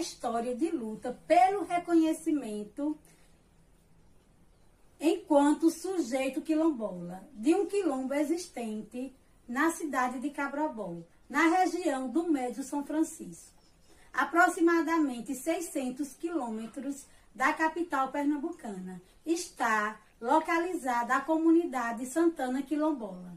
história de luta pelo reconhecimento enquanto sujeito quilombola de um quilombo existente na cidade de Cabrobó, na região do Médio São Francisco, aproximadamente 600 quilômetros da capital pernambucana. Está localizada a comunidade Santana Quilombola.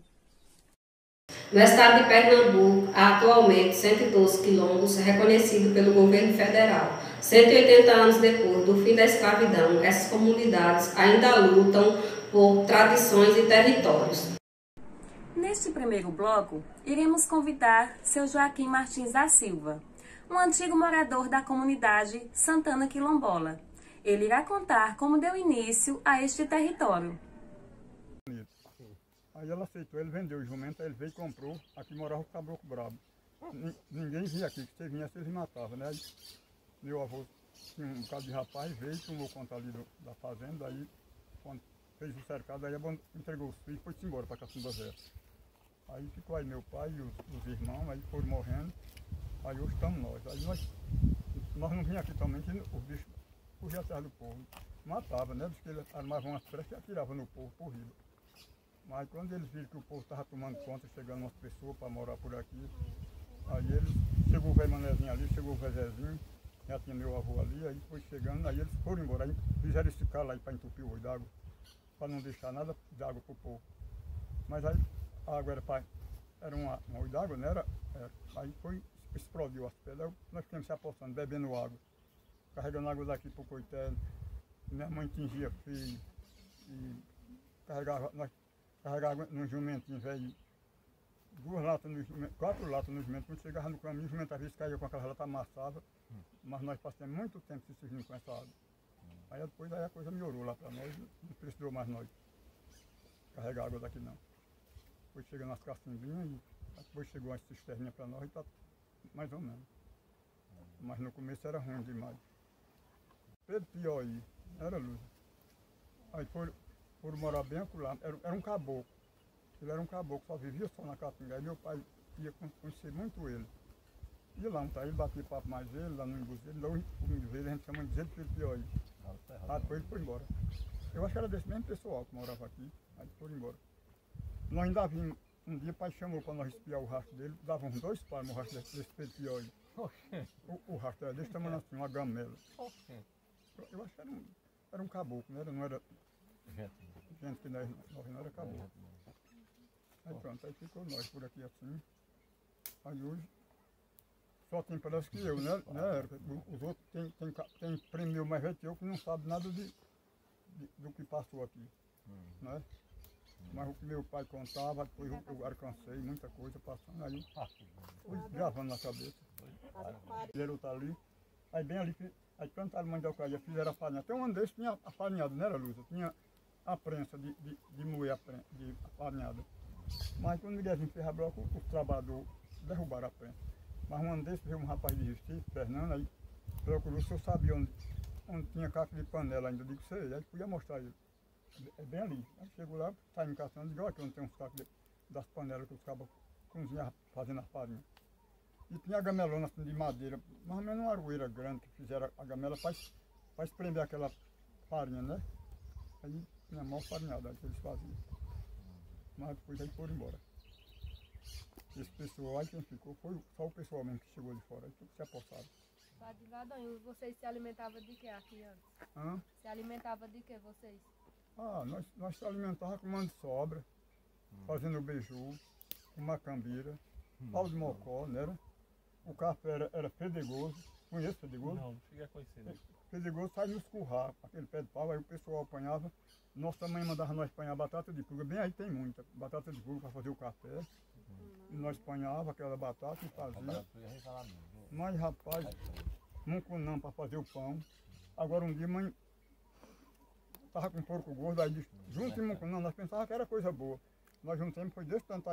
No estado de Pernambuco, há atualmente 112 quilombos reconhecidos pelo governo federal. 180 anos depois do fim da escravidão, essas comunidades ainda lutam por tradições e territórios. Neste primeiro bloco, iremos convidar seu Joaquim Martins da Silva, um antigo morador da comunidade Santana Quilombola. Ele irá contar como deu início a este território. Aí ela aceitou, ele vendeu o jumento, aí ele veio e comprou. Aqui morava o caboclo brabo. Ninguém via aqui, que você vinha, eles matavam, né? Aí, meu avô tinha um bocado de rapaz, veio, tomou conta ali da fazenda, aí quando fez o cercado, aí entregou os filhos e foi-se embora para Caçumba Zé. Aí ficou aí meu pai e os irmãos, aí foram morrendo, aí hoje estamos nós. Aí nós não vinha aqui também, que os bichos fugiam atrás do povo. Matavam, né? Diz que eles armavam umas presas e atiravam no povo por riba. Mas quando eles viram que o povo estava tomando conta, chegando umas pessoas para morar por aqui, aí eles, chegou o velho Manezinho ali, chegou o velho Zezinho, já tinha meu avô ali, aí foi chegando, aí eles foram embora, aí fizeram esse calo aí para entupir o olho d'água, para não deixar nada de água para o povo. Mas aí a água era um olho d'água, né? Aí explodiu as pedras, nós ficamos se apostando, bebendo água, carregando água daqui para o coitado. Minha mãe tingia filho e carregava num jumentinho velho, 4 latas no jumento. Quando chegava no caminho, o jumento às vezes caía com aquela lata amassada, mas nós passamos muito tempo se servindo com essa água. Aí depois a coisa melhorou lá para nós, não precisou mais nós carregar água daqui não. Depois chegou nas cacimbinhas e depois chegou uma cisterninha para nós e está mais ou menos. Mas no começo era ruim demais. Pedro Piauí, era luz. Aí foram morar bem acolá. Era um caboclo. Ele era um caboclo, só vivia só na Caatinga. Aí meu pai ia conhecer muito ele. Ia lá, ele batia papo mais ele, lá no Imbuzi dele. Lá o Imbuzi dele, a gente chama de Pedro Piauí. Depois ele foi embora. Eu acho que era desse mesmo pessoal que morava aqui. Aí foram embora. Nós ainda vimos, um dia o pai chamou para nós espiar o rastro dele. Dava uns 2 palmos o rastro desse Pedro Piauí. O rastro era desse tamanho assim, uma gamela. Eu acho que era um caboclo, né? Não era gente que nós não era caboclo. Aí pronto, aí ficou nós por aqui assim. Aí hoje só tem parece que eu, né? Os outros tem primo mais velho que eu que não sabe nada do que passou aqui. Né? Mas o que meu pai contava, depois eu alcancei muita coisa passando, aí fui gravando na cabeça. Ele está ali, aí bem ali, aí plantaram mandiocaia, fizeram a farinha. Até um ano desse tinha a farinhada, não era, Lúcia? Tinha a prensa de moer de farinhada. Mas quando ninguém vinha ferrar bloco, os trabalhadores derrubaram a prensa. Mas um ano desse veio um rapaz de Recife, Fernando, aí procurou se eu sabia onde tinha caco de panela ainda. Eu digo, sei, aí podia mostrar ele. É bem ali. Aí chegou lá, saímos caçando, digo, olha aqui onde tem uns cacos das panelas que os cabos cozinhavam fazendo a farinha. E tinha a gamelona assim, de madeira, mais ou menos uma aroeira grande que fizeram a gamela para espremer aquela farinha, né? Aí tinha mal farinhada que eles faziam. Mas depois aí foram embora. Esse pessoal aí, quem ficou, foi só o pessoal mesmo que chegou de fora, aí tudo se apossaram. Padre Vadonho, vocês se alimentavam de que aqui antes? Se alimentavam de que vocês? Nós se alimentávamos com mão de sobra, fazendo beiju, com macambira, pau de mocó, né? O café era fedegoso. Conhece fedegoso? Não cheguei a conhecer. Fedegoso sai nos currais, aquele pé de pau, aí o pessoal apanhava. Nossa mãe mandava nós apanhar batata de pulga, bem aí tem muita, batata de pulga para fazer o café. E nós apanhava aquela batata e fazia. Mas rapaz, mucunã para fazer o pão. Agora um dia mãe estava com porco gordo, aí disse, junto de mucunã, nós pensávamos que era coisa boa. Nós juntamos, foi desse tanto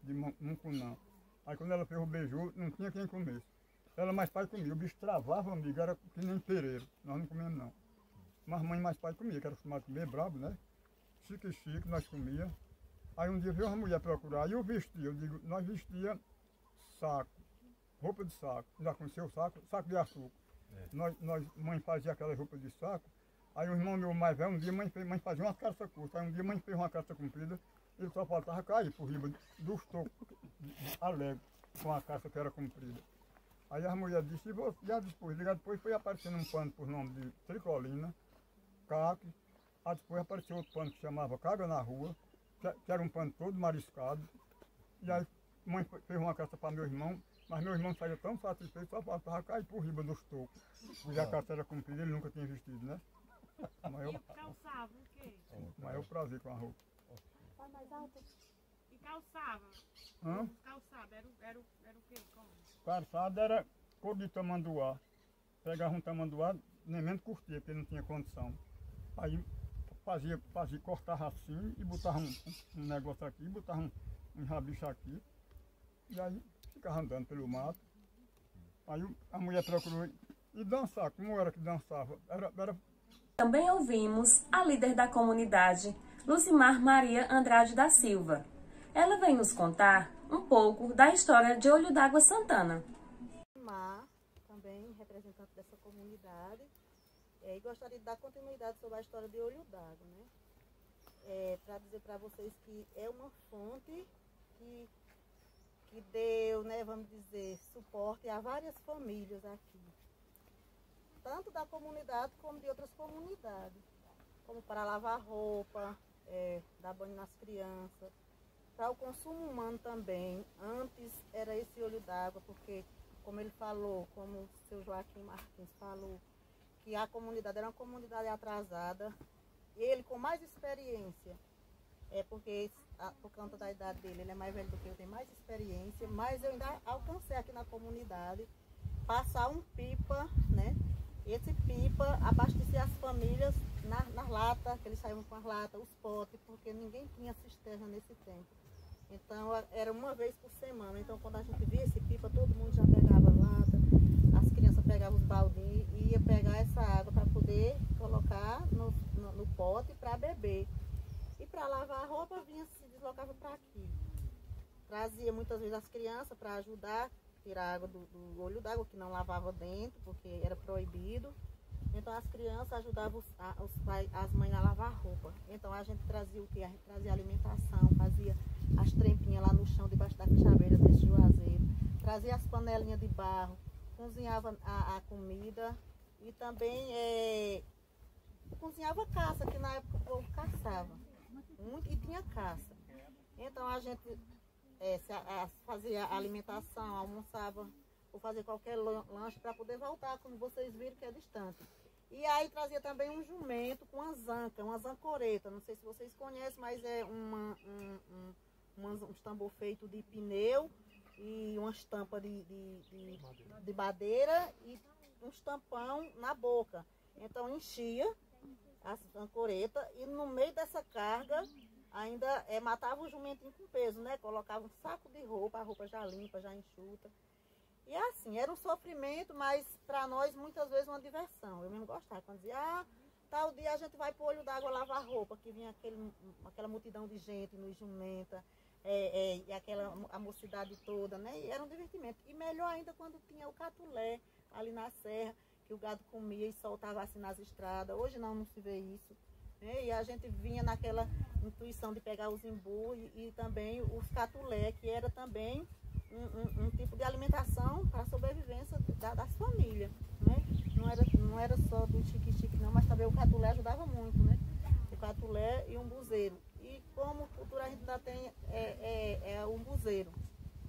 de mucunã. Aí quando ela fez o beiju, não tinha quem comesse. Ela mais pai comia, o bicho travava, amigo, era que nem pereiro, nós não comíamos não. Mas mãe mais pai comia, que era acostumado a comer brabo, né? Chique, nós comia. Aí um dia veio uma mulher procurar, e eu vestia, eu digo, nós vestia saco, roupa de saco, já conheceu o saco? Saco de açúcar. Mãe fazia aquela roupa de saco, aí o irmão meu mais velho, um dia mãe fazia uma calça curta, aí um dia mãe fez uma calça comprida, ele só faltava cair por riba dos tocos alegre, com a calça que era comprida. Aí a mulher disse, já depois foi aparecendo um pano por nome de tricolina, caque, aí depois apareceu outro pano que chamava Caga na Rua, que era um pano todo mariscado, e aí mãe fez uma calça para meu irmão, mas meu irmão saía tão satisfeito, só faltava cair por riba dos tocos. Porque a calça era comprida, ele nunca tinha vestido, né? E calçava o quê? O maior prazer com a roupa. Mais alto. E calçava? Hã? Calçava, era o quê? Como? Calçada era cor de tamanduá. Pegava um tamanduá, nem mesmo curtia, porque não tinha condição. Aí cortava assim e botava um negócio aqui, botava um rabicho aqui. E aí ficava andando pelo mato. Aí a mulher procurou e dançar. Como era que dançava? Era... Também ouvimos a líder da comunidade, Lucimar Maria Andrade da Silva. Ela vem nos contar um pouco da história de Olho d'Água Santana. Também representante dessa comunidade, e gostaria de dar continuidade sobre a história de Olho d'Água, né? Para dizer para vocês que é uma fonte que deu, né, vamos dizer, suporte a várias famílias aqui, tanto da comunidade como de outras comunidades, como para lavar roupa, dar banho nas crianças, para o consumo humano também. Antes era esse olho d'água, porque, como ele falou, como o seu Joaquim Martins falou, que a comunidade era uma comunidade atrasada, e ele com mais experiência, porque por conta da idade dele, ele é mais velho do que eu, tenho mais experiência, mas eu ainda alcancei aqui na comunidade passar um pipa, né? Esse pipa abastecia as famílias nas latas, que eles saíam com as latas, os potes, porque ninguém tinha cisterna nesse tempo. Então era uma vez por semana. Então quando a gente via esse pipa, todo mundo já pegava lata, as crianças pegavam os baldinhos e ia pegar essa água para poder colocar no pote para beber. E para lavar a roupa se deslocava para aqui. Trazia muitas vezes as crianças para ajudar a tirar a água do olho d'água, que não lavava dentro, porque era proibido. Então as crianças ajudavam as mães a lavar roupa. Então a gente trazia o quê? A gente trazia alimentação, fazia as trempinhas lá no chão, debaixo da chaveira desse juazeiro. Trazia as panelinhas de barro, cozinhava a comida e também cozinhava caça, que na época o povo caçava muito e tinha caça. Então a gente fazia alimentação, almoçava ou fazia qualquer lanche para poder voltar, como vocês viram que é distante. E aí trazia também um jumento com uma zancoreta, não sei se vocês conhecem, mas é um tambor feito de pneu e uma estampa de madeira e um tampão na boca. Então enchia a zancoreta e no meio dessa carga ainda matava o jumentinho com peso, né? Colocava um saco de roupa, a roupa já limpa, já enxuta. E assim, era um sofrimento, mas para nós muitas vezes uma diversão. Eu mesmo gostava, quando dizia, tal dia a gente vai para o Olho d'Água lavar roupa, que vinha aquela multidão de gente no jumenta, e a mocidade toda, né? E era um divertimento. E melhor ainda quando tinha o catulé ali na serra, que o gado comia e soltava assim nas estradas. Hoje não se vê isso. Né? E a gente vinha naquela intuição de pegar os imbu e também os catulé, que era também um tipo de alimentação para a sobrevivência das famílias. Né? Não era só do chique-chique não, mas também o catulé ajudava muito, né? O catulé e o umbuzeiro. E como cultura a gente ainda tem o umbuzeiro,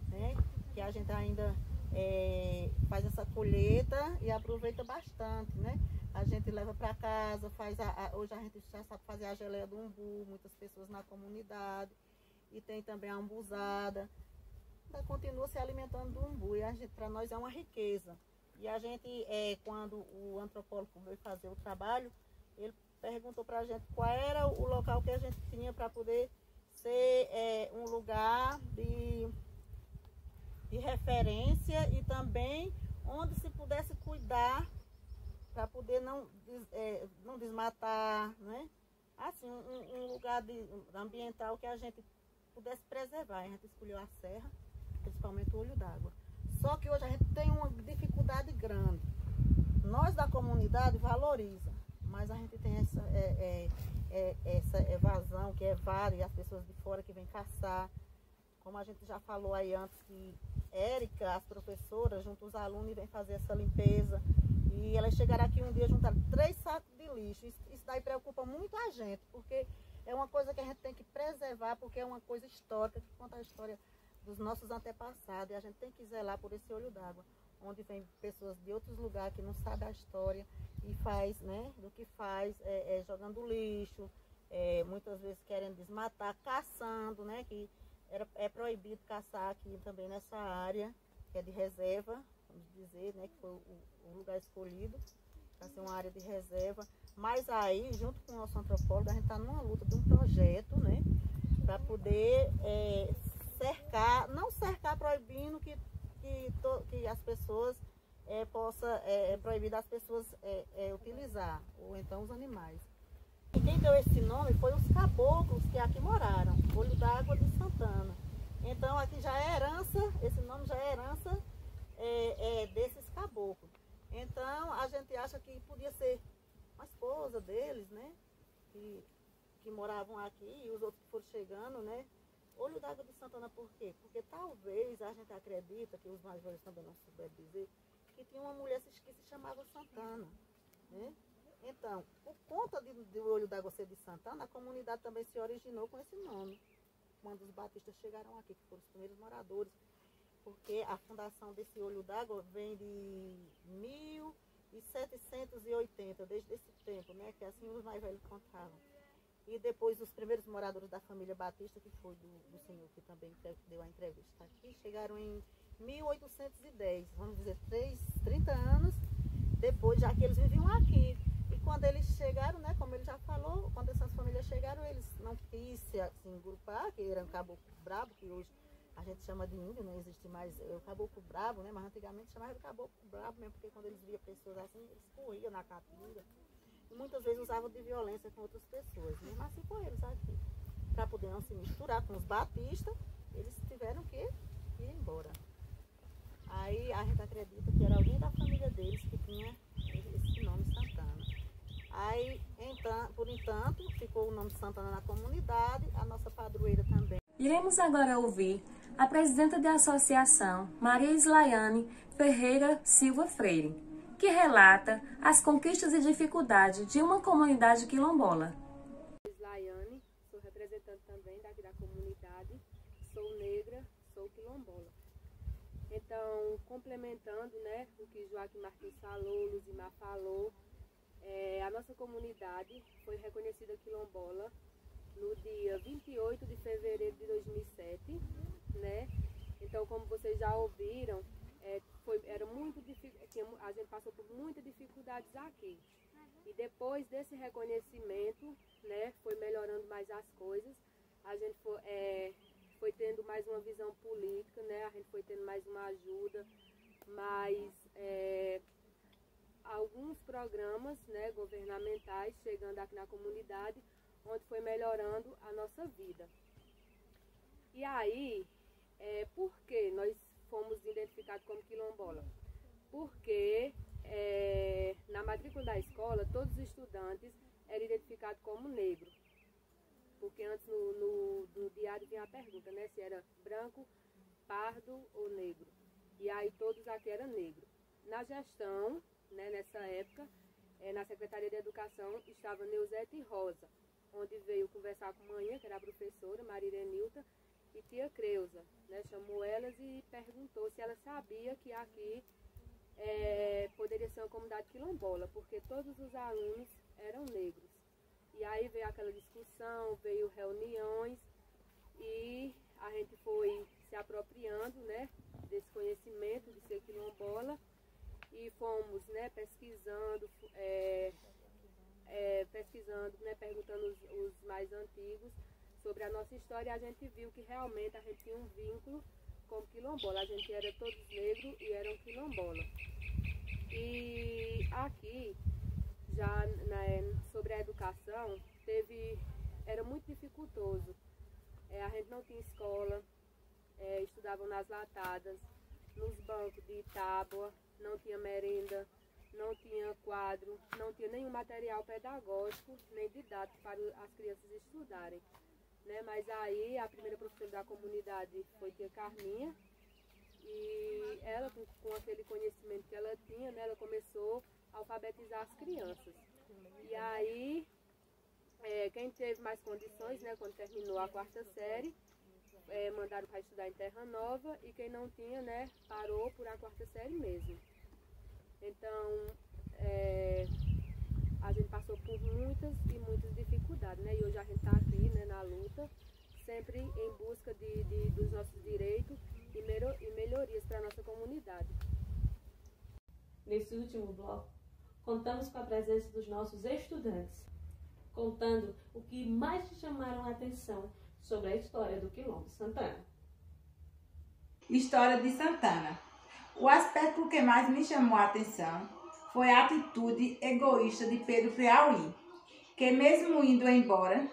né? Que a gente ainda faz essa colheita e aproveita bastante, né? A gente leva para casa, hoje a gente já sabe fazer a geleia do umbu, muitas pessoas na comunidade, e tem também a umbuzada. Ainda continua se alimentando do umbu, e para nós é uma riqueza. E a gente, quando o antropólogo veio fazer o trabalho, ele perguntou para a gente qual era o local que a gente tinha para poder ser um lugar de referência e também onde se pudesse cuidar para poder não desmatar, né? Assim, um lugar ambiental que a gente pudesse preservar. A gente escolheu a serra, principalmente o Olho d'Água. Só que hoje a gente tem uma dificuldade grande. da comunidade valorizam, mas a gente tem essa evasão que evade, e as pessoas de fora que vêm caçar. Como a gente já falou aí antes, que Érica, as professoras, junto os alunos, vêm fazer essa limpeza. E elas chegaram aqui um dia e juntaram 3 sacos de lixo. Isso daí preocupa muito a gente, porque é uma coisa que a gente tem que preservar, porque é uma coisa histórica, que conta a história dos nossos antepassados. E a gente tem que zelar por esse olho d'água, onde vem pessoas de outros lugares que não sabem a história e faz, né, do que faz, jogando lixo, muitas vezes querendo desmatar, caçando, né, que é proibido caçar aqui também nessa área, que é de reserva, vamos dizer, né, que foi o lugar escolhido para ser uma área de reserva. Mas aí, junto com o nosso antropólogo, a gente está numa luta de um projeto, né, para poder cercar, não cercar proibindo que as pessoas possa proibir das pessoas utilizar, ou então os animais. E quem deu esse nome foi os caboclos que aqui moraram, Olho d'Água de Santana. Então aqui já é herança, esse nome já é herança desses caboclos. Então a gente acha que podia ser uma esposa deles, né? Que moravam aqui, e os outros que foram chegando, né? Olho d'Água de Santana por quê? Porque talvez a gente acredita, que os mais velhos também não souberam dizer, que tinha uma mulher que se chamava Santana, né? Então, por conta do Olho d'Água ser de Santana, a comunidade também se originou com esse nome, quando os batistas chegaram aqui, que foram os primeiros moradores, porque a fundação desse Olho d'Água vem de 1780, desde esse tempo, né, que assim os mais velhos contavam. E depois os primeiros moradores da família Batista, que foi do senhor que também deu a entrevista aqui, chegaram em 1810, vamos dizer, 30 anos depois, já que eles viviam aqui. E quando eles chegaram, né, como ele já falou, quando essas famílias chegaram, eles não quis se agrupar, que eram caboclo brabo, que hoje a gente chama de índio, não existe mais o caboclo brabo, né, mas antigamente chamava de caboclo brabo mesmo, porque quando eles viam pessoas assim, eles corriam na caatinga. E muitas vezes usavam de violência com outras pessoas, mesmo assim com eles aqui. Para poder não se misturar com os batistas, eles tiveram que ir embora. Aí a gente acredita que era alguém da família deles que tinha esse nome Santana. Aí, então, por entanto, ficou o nome Santana na comunidade, a nossa padroeira também. Iremos agora ouvir a presidenta da associação, Maria Islaiane Ferreira Silva Freire, que relata as conquistas e dificuldades de uma comunidade quilombola. Islaiane, sou representante também daqui da comunidade, sou negra, sou quilombola. Então, complementando, né, o que Joaquim Martins falou, Luzimar falou, a nossa comunidade foi reconhecida quilombola no dia 28 de fevereiro de 2007, né? Então, como vocês já ouviram, era muito difícil, a gente passou por muitas dificuldades aqui. E depois desse reconhecimento, né, foi melhorando mais as coisas. A gente foi tendo mais uma visão política, né? A gente foi tendo mais uma ajuda, mais alguns programas, né, governamentais chegando aqui na comunidade, onde foi melhorando a nossa vida. E aí, por que nós fomos identificados como quilombola? Porque na matrícula da escola, todos os estudantes eram identificados como negro. Porque antes no diário vinha a pergunta, né, se era branco, pardo ou negro. E aí todos aqui eram negros. Na gestão, né, nessa época, na Secretaria de Educação, estava Neuzete Rosa, onde veio conversar com a mãe, que era a professora, Maria Irenilta, e tia Creuza, né, chamou elas e perguntou se ela sabia que aqui poderia ser uma comunidade quilombola, porque todos os alunos eram negros. E aí veio aquela discussão, veio reuniões e a gente foi se apropriando, né, desse conhecimento de ser quilombola e fomos, né, pesquisando, né, perguntando os mais antigos sobre a nossa história. E a gente viu que realmente a gente tinha um vínculo com quilombola. A gente era todos negros e eram quilombola. E aqui, já sobre a educação, era muito dificultoso. A gente não tinha escola, estudavam nas latadas, nos bancos de tábua, não tinha merenda, não tinha quadro, não tinha nenhum material pedagógico, nem didático para as crianças estudarem. Né? Mas aí a primeira professora da comunidade foi tia Carminha, e ela, com aquele conhecimento que ela tinha, né, ela começou a alfabetizar as crianças. E aí, quem teve mais condições, né, quando terminou a 4ª série, mandaram para estudar em Terra Nova, e quem não tinha, né, parou por a 4ª série mesmo. Então, a gente passou por muitas e muitas dificuldades, né, e hoje a gente está aqui, né, na luta, sempre em busca dos nossos direitos e melhorias para a nossa comunidade. Nesse último bloco, contamos com a presença dos nossos estudantes, contando o que mais te chamaram a atenção sobre a história do Quilombo Santana. História de Santana. O aspecto que mais me chamou a atenção foi a atitude egoísta de Pedro Piauí, que mesmo indo embora,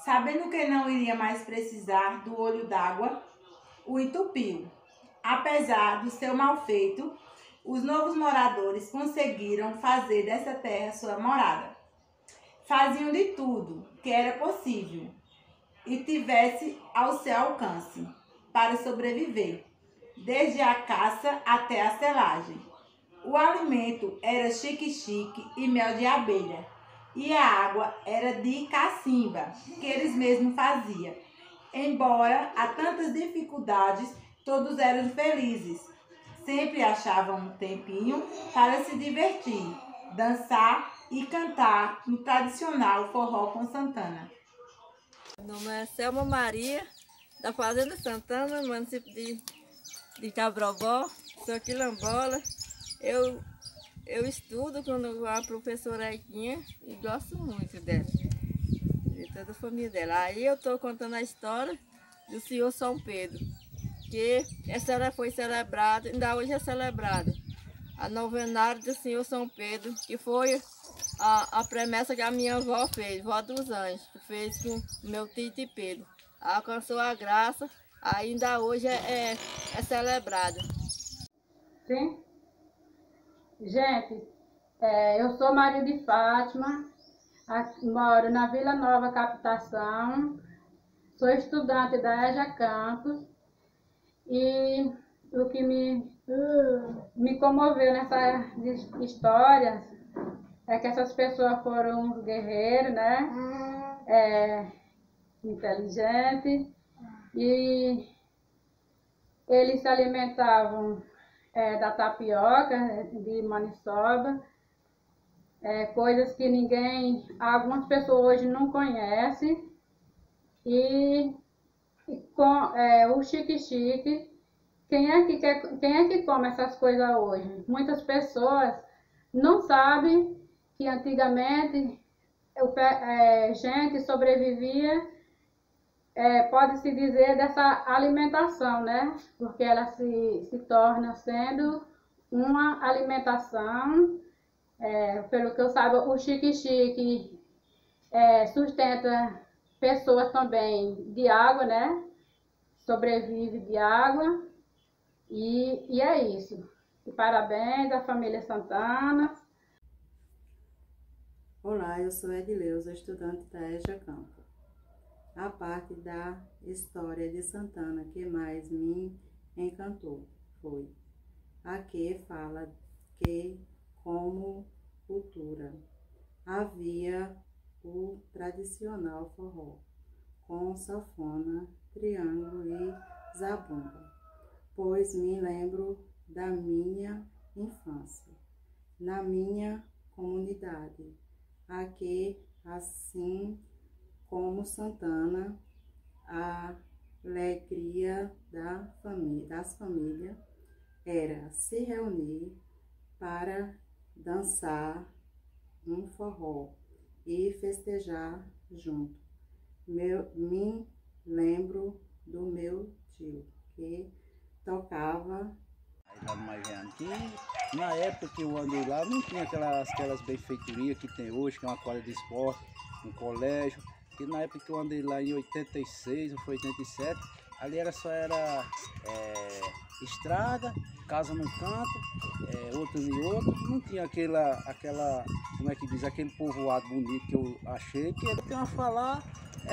sabendo que não iria mais precisar do olho d'água, o entupiu. Apesar do seu mal feito, os novos moradores conseguiram fazer dessa terra sua morada. Faziam de tudo que era possível e tivesse ao seu alcance para sobreviver, desde a caça até a selagem. O alimento era xique-xique e mel de abelha, e a água era de cacimba, que eles mesmos faziam. Embora há tantas dificuldades, todos eram felizes. Sempre achavam um tempinho para se divertir, dançar e cantar no tradicional forró com Santana. Meu nome é Selma Maria, da Fazenda Santana, município de Cabrobó. Sou quilombola. Eu estudo com a professora Equinha e gosto muito dela, de toda a família dela. Aí eu estou contando a história do Senhor São Pedro, que essa foi celebrada, ainda hoje é celebrada, a novenária do Senhor São Pedro, que foi a promessa que a minha avó fez, vó dos anjos, que fez com o meu tio Pedro. Alcançou a graça, ainda hoje é celebrada. Sim? Gente, eu sou Maria de Fátima, moro na Vila Nova Captação, sou estudante da EJA Campos, e o que me comoveu nessa história é que essas pessoas foram uns guerreiros, né? Inteligentes, e eles se alimentavam da tapioca, de maniçoba, coisas que algumas pessoas hoje não conhecem, e com o xique-xique, quem é que come essas coisas hoje? Muitas pessoas não sabem que antigamente gente sobrevivia, pode-se dizer, dessa alimentação, né? Porque ela se torna sendo uma alimentação, pelo que eu saiba, o xique-xique sustenta pessoas também de água, né? Sobrevive de água, e é isso. E parabéns à família Santana. Olá, eu sou Edileuza, estudante da EJA Campo. A parte da história de Santana que mais me encantou foi a que fala que, como cultura, havia o tradicional forró, com sanfona, triângulo e zabumba, pois me lembro da minha infância, na minha comunidade, a que, assim como Santana, a alegria das famílias era se reunir para dançar um forró e festejar junto. Me lembro do meu tio, que tocava. Lá no Maiviano, que na época que eu andei lá não tinha aquelas benfeitorias que tem hoje, que é uma quadra de esporte, um colégio. Que na época que eu andei lá em 86 ou foi 87, ali só era estrada, casa num canto, outro em outro, não tinha aquela, como é que diz, aquele povoado bonito que eu achei, que ele tem a falar,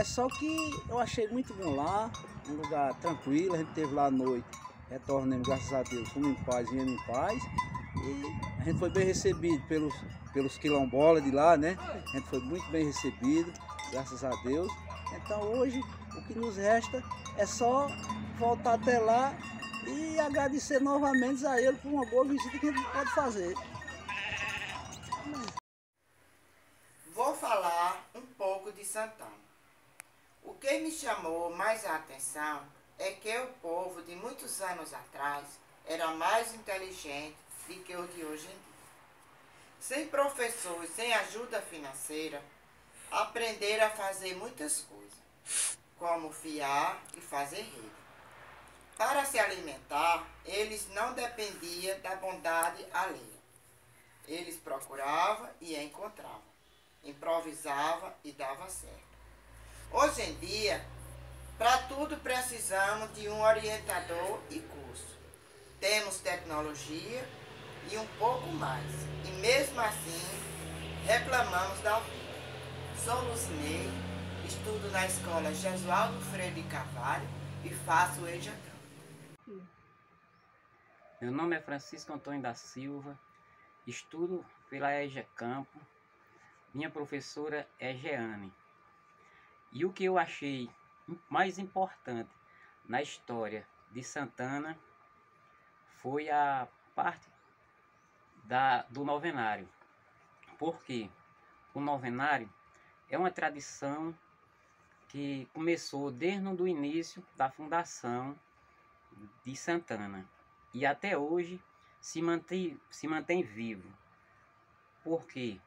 só que eu achei muito bom lá, um lugar tranquilo, a gente esteve lá à noite, retornamos, graças a Deus, fomos em paz, viemos em paz, e a gente foi bem recebido pelos quilombolas de lá, né? A gente foi muito bem recebido, graças a Deus. Então hoje o que nos resta é só voltar até lá e agradecer novamente a ele por uma boa visita que a gente pode fazer. Vou falar um pouco de Santana. O que me chamou mais a atenção é que o povo de muitos anos atrás era mais inteligente do que o de hoje em dia. Sem professor e sem ajuda financeira, aprenderam a fazer muitas coisas, como fiar e fazer rede. Para se alimentar, eles não dependiam da bondade alheia. Eles procuravam e encontravam, improvisavam e dava certo. Hoje em dia, para tudo precisamos de um orientador e curso. Temos tecnologia e um pouco mais, e mesmo assim reclamamos da vida. Sou Lucinei, estudo na escola Jesualdo Freire de Carvalho e faço o EJA Campo. Meu nome é Francisco Antônio da Silva, estudo pela EJA Campo, minha professora é Jeane. E o que eu achei mais importante na história de Santana foi a parte do novenário. Porque o novenário é uma tradição que começou desde o início da fundação de Santana e até hoje se mantém vivo. Porque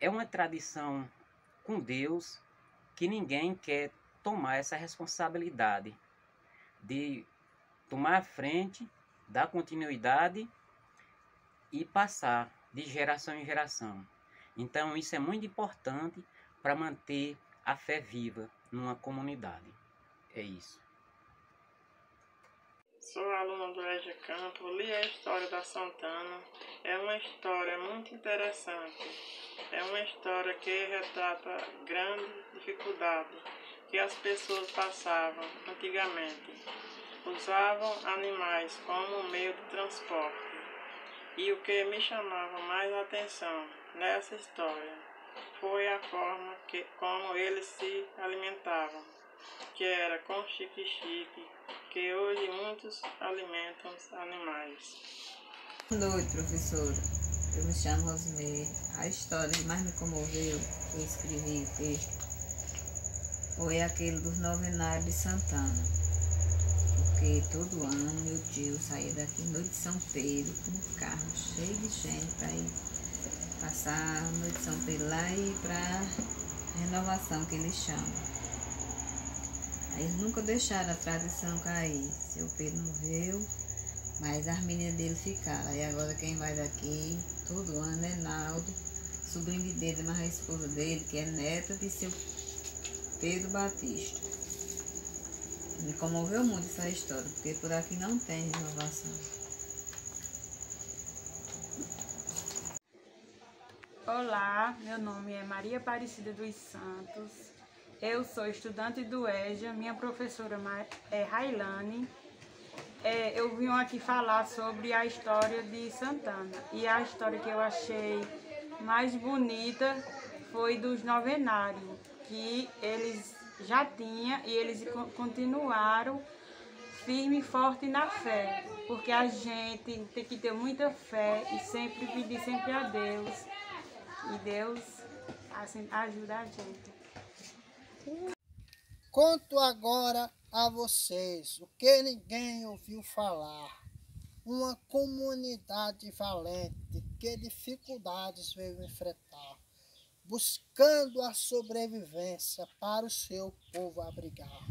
é uma tradição com Deus que ninguém quer tomar essa responsabilidade de tomar a frente, dar continuidade e passar de geração em geração. Então isso é muito importante para manter a fé viva numa comunidade. É isso. Sou aluna do EJA Campo, li a história da Santana. É uma história muito interessante. É uma história que retrata grande dificuldade que as pessoas passavam antigamente. Usavam animais como meio de transporte. E o que me chamava mais a atenção nessa história foi a forma como eles se alimentavam, que era com chique-chique, que hoje muitos alimentam os animais. Boa noite, professora. Eu me chamo Rosemary. A história que mais me comoveu, que eu escrevi o texto, foi aquele dos novenários de Santana. Porque todo ano meu tio saía daqui noite de São Pedro com um carro cheio de gente para ir passar a noite de São Pedro lá e ir para a renovação, que eles chamam. Aí eles nunca deixaram a tradição cair. Seu Pedro morreu, mas as meninas dele ficaram. Aí agora quem vai daqui todo ano é Naldo, sobrinho dele, mas a esposa dele, que é neta de seu Pedro Batista. Me comoveu muito essa história, porque por aqui não tem renovação. Olá, meu nome é Maria Aparecida dos Santos. Eu sou estudante do EJA, minha professora é Railane. Eu vim aqui falar sobre a história de Santana. E a história que eu achei mais bonita foi dos novenários, que eles já tinham e eles continuaram firme e forte na fé. Porque a gente tem que ter muita fé e sempre pedir sempre a Deus. E Deus assim, ajuda a gente. Conto agora a vocês o que ninguém ouviu falar. Uma comunidade valente que dificuldades veio enfrentar, buscando a sobrevivência para o seu povo abrigar.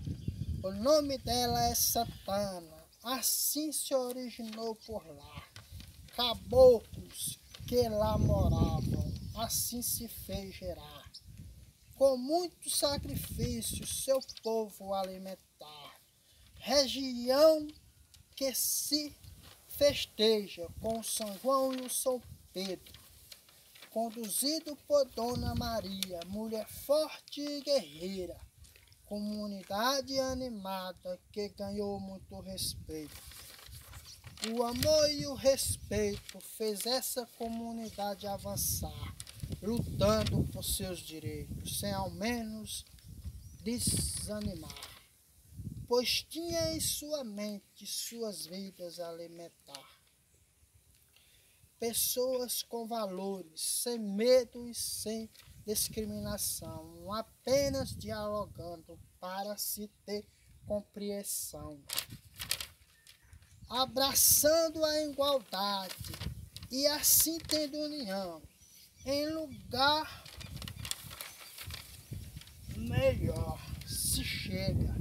O nome dela é Santana, assim se originou por lá. Caboclos que lá moravam, assim se fez gerar. Com muito sacrifício seu povo alimentar, região que se festeja com o São João e o São Pedro, conduzido por Dona Maria, mulher forte e guerreira, comunidade animada que ganhou muito respeito. O amor e o respeito fez essa comunidade avançar, lutando por seus direitos, sem ao menos desanimar, pois tinha em sua mente suas vidas a alimentar. Pessoas com valores, sem medo e sem discriminação, apenas dialogando para se ter compreensão. Abraçando a igualdade e assim tendo união, em lugar melhor se chega.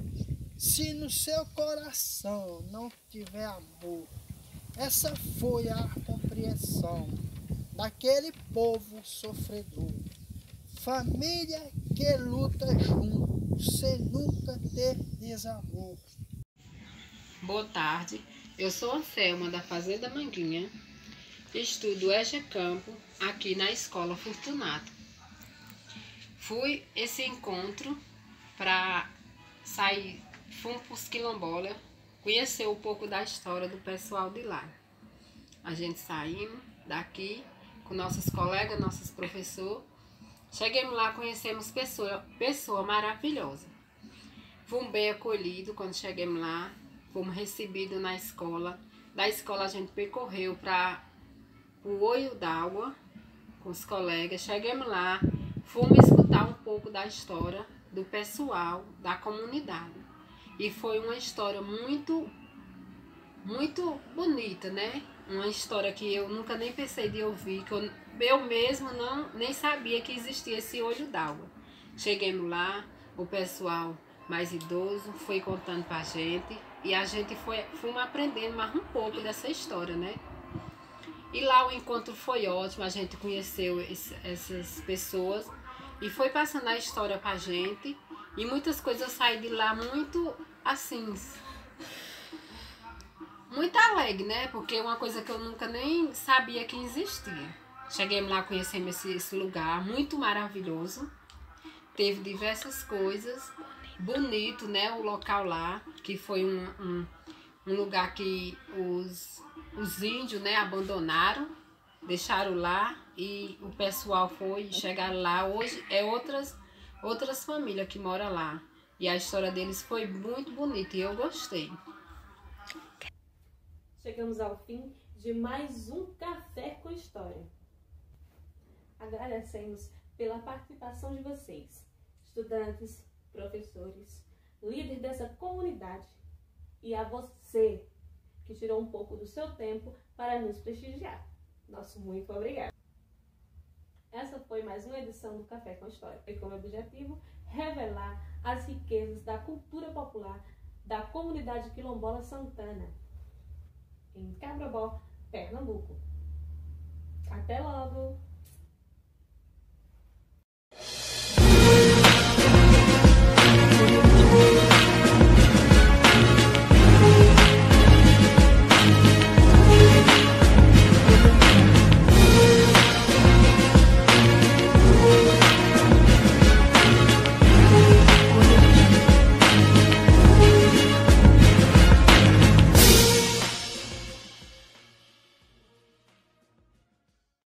Se no seu coração não tiver amor, essa foi a compreensão daquele povo sofredor. Família que luta junto, sem nunca ter desamor. Boa tarde, eu sou a Selma da Fazenda Manguinha, estudo EJA-Campo aqui na Escola Fortunato. Fui esse encontro para sair, fomos para os quilombolas, conhecer um pouco da história do pessoal de lá. A gente saímos daqui com nossos colegas, nossos professores. Chegamos lá, conhecemos pessoa maravilhosa. Fomos bem acolhidos quando chegamos lá. Fomos recebidos na escola. Da escola a gente percorreu para o Olho d'Água com os colegas. Chegamos lá, fomos escutar um pouco da história do pessoal da comunidade. E foi uma história muito bonita, né? Uma história que eu nunca nem pensei de ouvir, que eu mesmo nem sabia que existia esse olho d'água. Chegamos lá, o pessoal mais idoso foi contando pra gente e a gente fomos aprendendo mais um pouco dessa história, né? E lá o encontro foi ótimo, a gente conheceu essas pessoas e foi passando a história pra gente e muitas coisas eu saí de lá muito assim, muito alegre, né? Porque é uma coisa que eu nunca nem sabia que existia. Chegamos lá, conhecemos esse lugar muito maravilhoso. Teve diversas coisas. Bonito, né? O local lá, que foi um lugar que os índios, né, abandonaram, deixaram lá e o pessoal foi chegar lá. Hoje é outras famílias que moram lá. E a história deles foi muito bonita e eu gostei. Chegamos ao fim de mais um Café com História. Agradecemos pela participação de vocês, estudantes, professores, líderes dessa comunidade e a você que tirou um pouco do seu tempo para nos prestigiar. Nosso muito obrigado. Essa foi mais uma edição do Café com História. Foi como objetivo revelar as riquezas da cultura popular da comunidade quilombola Santana, em Cabrobó, Pernambuco. Até logo!